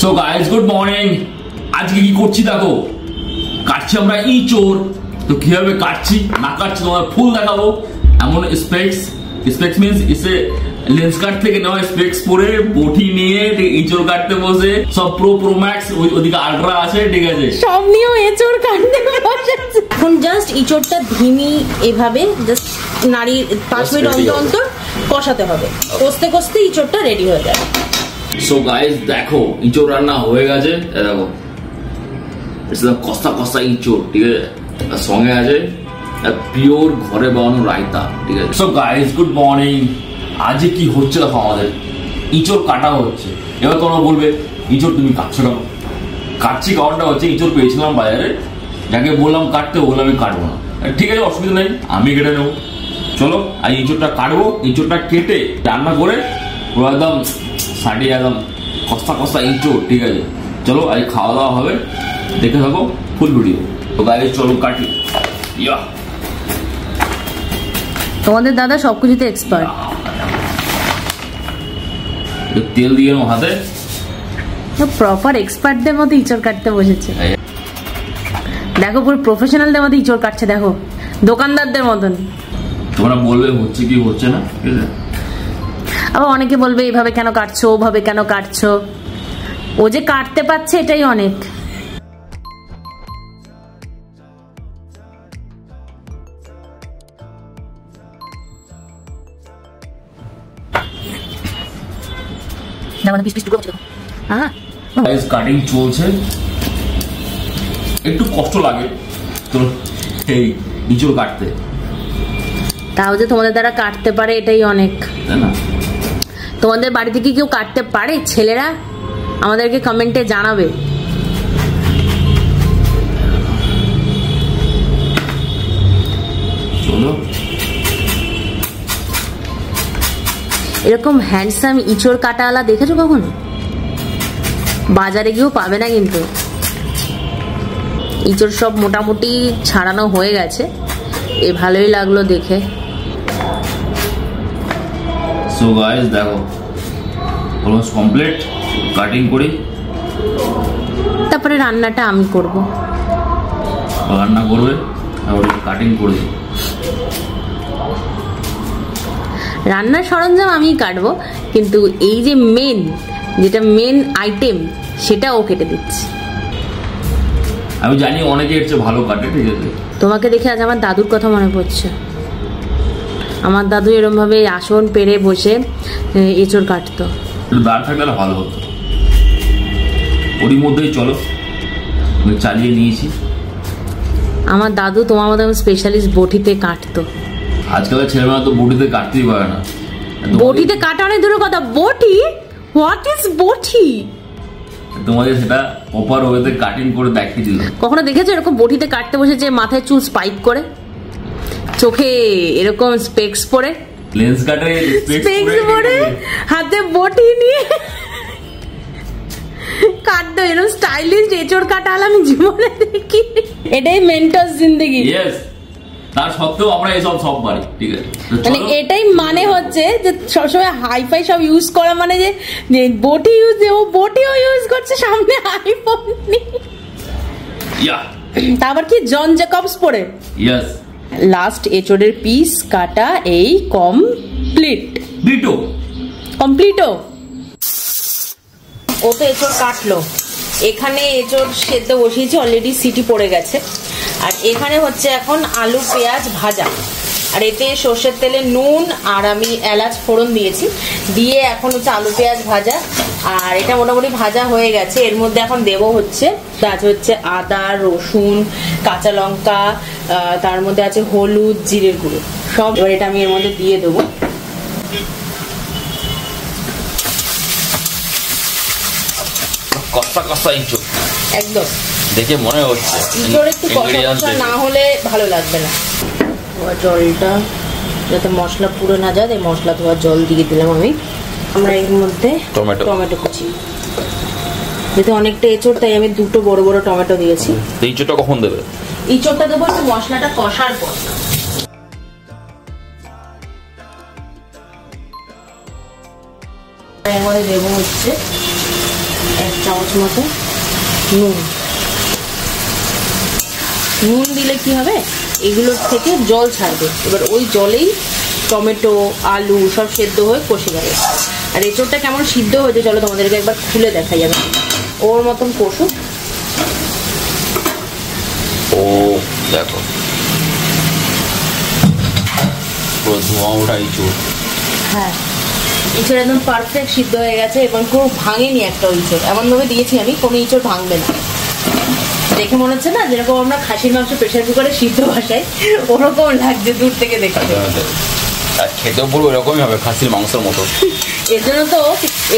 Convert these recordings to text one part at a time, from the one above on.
So guys good morning. আজকে কি করছি দেখো, কাটছি আমরা ইঁচড়। তো কিভাবে কাটছি না কাটছি তোমার ফুল দেখাবো। এমন স্পেক্স মিন্স ইসে লেন্স কাট থেকে নেওয়া স্পেক্স পরে বটি নিয়ে ইঁচড় কাটতে বসে, সব প্রো ম্যাক্স ওদিকে আলট্রা আছে, ঠিক আছে, সব নিয়েও ইঁচড় কাটতে বসেছে। এখন জাস্ট ইঁচড়টা ধিমি এভাবে জাস্ট নাড়ি 5 মিনিট অন্তর কষাতে হবে। কষতে কষতে ইঁচড়টা রেডি হয়ে যাবে। সো গাইস দেখো ইঁচড় রান্না হয়ে গেছে। দেখো কষা কষা ইঁচড়, ঠিক আছে, আর সঙ্গে আছে পিওর ঘরে বানানো রায়তা, ঠিক আছে। So guys good morning. আজকে কি হচ্ছে দেখো, আমাদের ইঁচড় কাটা হচ্ছে। এবার তোমরা বলবে ইঁচড় তুমি কাটছো কেন? কাটছি কারণটা হচ্ছে ইঁচড় পেয়েছিলাম বাজারে, যাকে বললাম কাটতে, বললাম আমি কাটবো না। ঠিক আছে অসুবিধা নেই, আমি কেটে নেবো। চলো আর ইঁচড়টা কাটবো। ইঁচড়টা কেটে রান্না করে পুরো একদম সাটিয়ে একদম কষা কষা ইঁচড়, ঠিক আছে। চলো আজ খাওয়া দাওয়া হবে, দেখে থাকো ফুল ভিডিও। তো গাইস চলো কাটি। ইয়া তোমাদের দাদা সবকিছুতে এক্সপার্ট। তেল দিয়ে হাতে প্রপার এক্সপার্টদের মতো ইঁচড় কাটতে বসেছে। দেখো পুরো প্রফেশনালদের মতো ইঁচড় কাটছে, দেখো দোকানদারদের মতন। তোমরা বলবে হচ্ছে কি হচ্ছে না, ঠিক আছে। আবার অনেকে বলবে এইভাবে কেন কাটছো, ওভাবে কেন কাটছো। ও যে কাটতে পারছে এটাই অনেক। কাটিং চলছে, একটু কষ্ট লাগে তো এই ইঁচড় কাটতে। তাও যে তোমাদের দ্বারা কাটতে পারে এটাই অনেক, তাই না? তোমাদের বাড়িতে কি কেউ কাটতে পারে ছেলেরা? আমাদেরকে কমেন্টে জানাবে। চলো এরকম হ্যান্ডসাম ইঁচড় কাটাওয়ালা দেখেছো কখনো? বাজারে গিয়েও পাবে না কিন্তু। ইঁচড় সব মোটামুটি ছাড়ানো হয়ে গেছে, এ ভালোই লাগলো দেখে। সো গাইস দেখো অলমোস্ট কমপ্লিট। কাটিং করি, তারপরে রান্নাটা আমি করব। রান্না করবে আর কাটিং করে। রান্নার সরঞ্জাম আমি কাটবো, কিন্তু এই যে যেটা মেন আইটেম সেটা ও কেটে দিচ্ছে। আমি জানি অনেকে এর চেয়ে ভালো কাটে, ঠিক আছে। তোমাকে দেখে আজ আমার দাদুর কথা মনে পড়ছে। আমার দাদু এরকম ভাবে আসন পেরে বসে এঁচড় কাটতো। দাঁড় থাকলে ভালো হতো। ওরই মধ্যেই চলো আমি চালিয়ে নিয়েছি। আমার দাদু তোমার মতো স্পেশালিস্ট বটিতে কাটতো। আজকালের ছেলেমেয়েরা তো বটিতে কাটতেই পারে না। বটিতে কাটা অনেক দূরের কথা, বটি, হোয়াট ইজ বটি? তোমাদের সেটা প্রপার ওয়েতে কাটিং করে দেখিয়ে দিল। কখনো দেখেছো এরকম বটিতে কাটতে বসেছে, মাথায় চুল স্পাইক করে, চোখে এরকম স্পেক্স পরে, লেন্স কাটে স্পেক্স পরে, হাতে বটি নিয়ে কাটতো। এরকম স্টাইলিশ এঁচড় কাটাল আমি জীবনে দেখি। এটাই মেন্টস জিন্দেগি। ইয়েস, তার সত্ত্বেও আমরা এসব সব পারি, ঠিক আছে। মানে এটাই মানে হচ্ছে যে সবসময় হাইফাই সব ইউজ করা, মানে যে বটি ইউজ, ও বটিও ইউজ করছে, সামনে আইফোন নিয়ে। ইয়া তারপর কি জন জ্যাকবস পরে। ইয়েস, লাস্ট এঁচড়ের পিস কাটা এই কমপ্লিটও। ও তো এঁচড় কাটলো, এখানে এঁচড় সেদ্ধ বসিয়েছি, অলরেডি সিটি পড়ে গেছে। আর এখানে হচ্ছে এখন আলু পেঁয়াজ ভাজা, আর এতে সর্ষের তেলে নুন আর আমি এলাচ ফোড়ন দিয়েছি, দিয়ে এখন হচ্ছে আলু পেঁয়াজ ভাজা। আর এটা মোটামুটি ভাজা হয়ে গেছে। এর মধ্যে এখন দেবো হচ্ছে আদা, রসুন, কাঁচা লঙ্কা, তার মধ্যে আছে হলুদ, জিরের গুঁড়ো সব। এবার এটা আমি এর মধ্যে দিয়ে দেবো। কষা কষা ইঁচড় একদম দেখে মনে হচ্ছে। ইঁচড় একটু কষা না হলে ভালো লাগবে না। জলটা যাতে মশলা পুড়ে না যায়, মশলা ধোয়ার জল দিয়ে দিলাম আমি। আমরা এর মধ্যে টমেটো কুচি, যেহেতু অনেকটা এঁচড় তাই আমি 2টো বড় বড় টমেটো দিয়েছি। ইঁচড়টা কখন দেবে? ইঁচড়টা দেবো একটু মশলাটা কষার পর। এর মধ্যে দেবো হচ্ছে 1 চামচ মতো নুন। নুন দিলে কি হবে, এগুলোর থেকে জল ছাড়বে, এবার ওই জলেই টমেটো আলু সব সেদ্ধ হয়ে কষে যাবে। আর এঁচোড়টা কেমন সিদ্ধ হয়েছে চলো তোমাদেরকে একবার খুলে দেখা যাবে। ওর মতন কষুক। ও দেখো পুরো ধোঁয়া ওঠা এঁচোড়। হ্যাঁ, ইঁচড় একদম পারফেক্ট সিদ্ধ হয়ে গেছে এবং খুব ভাঙেনি একটা ইঁচড়। এমনভাবে দিয়েছি আমি, কোনো ইঁচড় ভাঙবে না। দেখে মনে হচ্ছে না যেরকম আমরা খাসির মাংস প্রেশার কুকারে সিদ্ধ বসাই, ওরকম লাগছে দূর থেকে দেখতে। আর খেতেও পুরো এরকমই হবে, খাসির মাংসের মতো। এর জন্য তো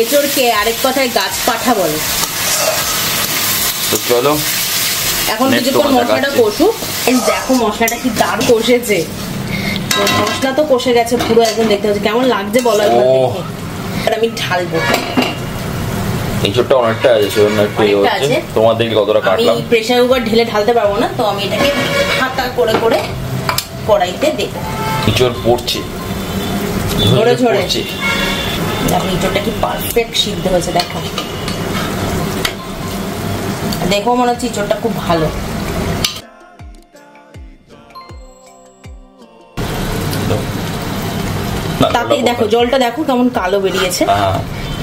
এঁচড়কে আরেক কথায় গাছ পাঠা বলে। তো চলো এখন কিছুক্ষণ মশলাটা কষুক। দেখো মশলাটা কি দারুণ কষেছে। মশলা তো কষে গেছে পুরো, একদম দেখতে হচ্ছে কেমন লাগছে বলো একবার দেখে। আর আমি ঢালবো। এঁচোড়টা অনেকটা আছে, তোমাদেরকে কতটা কাটলাম। আমি প্রেসার কুকার ঢেলে ঢালতে পারবো না, তো আমি এটাকে হাতা করে করে কড়াইতে দেব। এঁচোড় পড়ছে ঝরে ঝরে। দেখো এঁচোড়টা কি পারফেক্ট সিদ্ধ হয়েছে। দেখো দেখো মনে হচ্ছে এঁচোড়টা খুব ভালো। তাতে দেখো জলটা দেখো কেমন কালো বেরিয়েছে।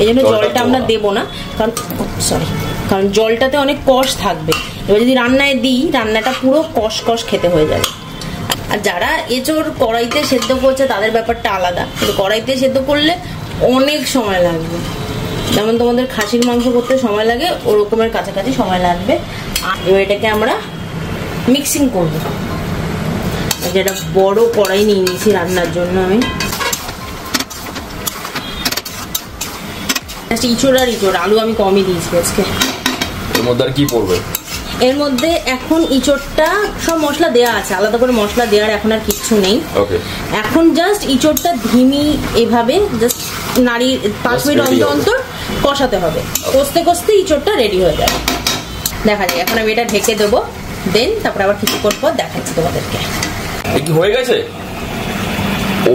এই জন্য জলটা আমরা দেবো না, কারণ জলটাতে অনেক কষ থাকবে। এবার যদি রান্নায় দিই, রান্নাটা পুরো কষ কষ খেতে হয়ে যাবে। আর যারা এঁচোড় কড়াইতে সেদ্ধ করছে তাদের ব্যাপারটা আলাদা, কিন্তু কড়াইতে সেদ্ধ করলে অনেক সময় লাগবে। যেমন তোমাদের খাসির মাংস করতে সময় লাগে, ওরকমের কাছাকাছি সময় লাগবে। আর এবার এটাকে আমরা মিক্সিং করবো। যেটা বড় কড়াই নিয়ে নিয়েছি রান্নার জন্য আমি। ইঁচড় আর ইঁচড়, আলু আমি কমই দিয়েছি আজকে। এর মধ্যে আর কি পড়বে? এর মধ্যে এখন ইঁচড়টা সব মশলা দেওয়া আছে, আলাদা করে মশলা দেওয়ার এখন আর কিচ্ছু নেই। এখন জাস্ট ইঁচড়টা ধিমি এভাবে জাস্ট নাড়ি 5 মিনিট অন্তর অন্তর কষাতে হবে। কষতে কষতে ইঁচড়টা রেডি হয়ে যাবে। দেখা যায়। এখন আমি এটা ঢেকে দেবো, দেন তারপর আবার কিছুক্ষণ পর দেখাচ্ছি তোমাদেরকে। কি হয়ে গেছে?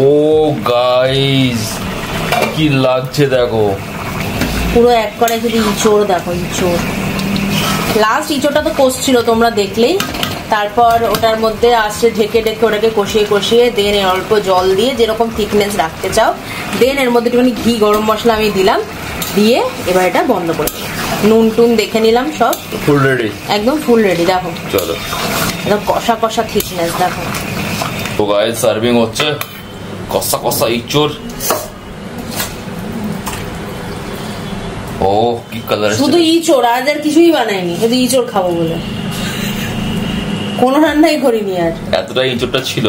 ও গাইস কি লাগছে দেখো, পুরো এক করে শুধু ইঁচড়। দেখো ইঁচড়, লাস্ট ইঁচড়টা তো কষছিল তোমরা দেখলেই। তারপর ওটার মধ্যে আসছে ঢেকে ঢেকে ওটাকে কষিয়ে কষিয়ে দেন অল্প জল দিয়ে যেরকম থিকনেস রাখতে চাও, দেন এর মধ্যে একটুখানি ঘি গরম মশলা আমি দিলাম, দিয়ে এবার এটা বন্ধ করে নুন টুন দেখে নিলাম, সব ফুল রেডি, একদম ফুল রেডি। দেখো চলো একদম কষা কষা থিকনেস। দেখো তো গাইস সার্ভিং হচ্ছে কষা কষা ইঁচড়। ও কি কালার, শুধু ইঁচড়, আজ আর কিছুই বানাইনি, শুধু ইঁচড় খাবো বলে কোনো রান্নাই করিনি। আর এতটা ইঁচড়টা ছিল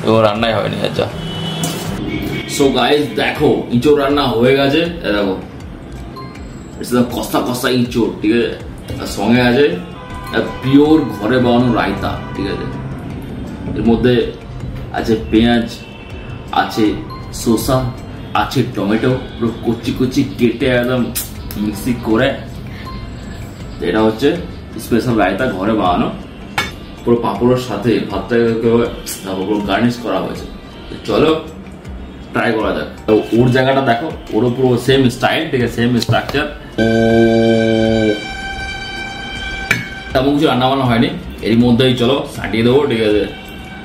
ও রান্নাই হয়নি। আচ্ছা সো গাইস দেখো ইঁচড় রান্না হয়ে গেছে। দেখো কষা কষা ইঁচড়, ঠিক আছে। আর সঙ্গে আছে পিওর ঘরে বানানো রায়তা, ঠিক আছে। এর মধ্যে আছে পেঁয়াজ, আছে শসা, আছে টমেটো, পুরো কুচি কুচি কেটে একদম মিক্সি করে। এটা হচ্ছে স্পেশাল রায়তা, ঘরে বানানো। পুরো পাঁপড়ের সাথে ভাতটাকে পুরো গার্নিশ করা হয়েছে। চলো ট্রাই করা যাক। তো ওর জায়গাটা দেখো, ওরও পুরো সেম স্টাইল, ঠিক আছে, সেম স্ট্রাকচার। তেমন কিছু রান্না বান্না হয়নি, এর মধ্যেই চলো সাটিয়ে দেবো, ঠিক আছে।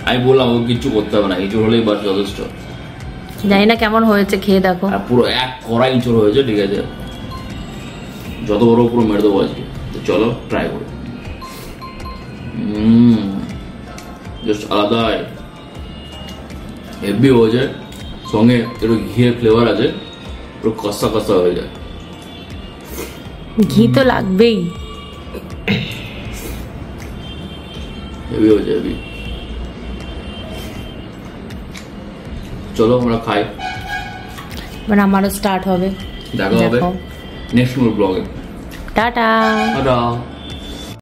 আমি বললাম ও কিছু করতে হবে না, ইঁচড় হলেই বাস যথেষ্ট। জানি না কেমন হয়েছে, খেয়ে দেখো। পুরো এক কড়াই ইঁচড় হয়েছে, ঠিক আছে। যত বড় পুরো মেরে দেবো আজকে। তো চলো ট্রাই করি। জাস্ট আলাদা হেভি হয়েছে, সঙ্গে একটু ঘিয়ের ফ্লেভার আছে, পুরো কষা কষা হয়ে যায়। ঘি তো লাগবেই। হেভি হয়েছে, হেভি। চলো আমরা খাই, মানে আমারও স্টার্ট হবে। দেখা হবে নেক্সট ব্লগে। টাটা। টাটা।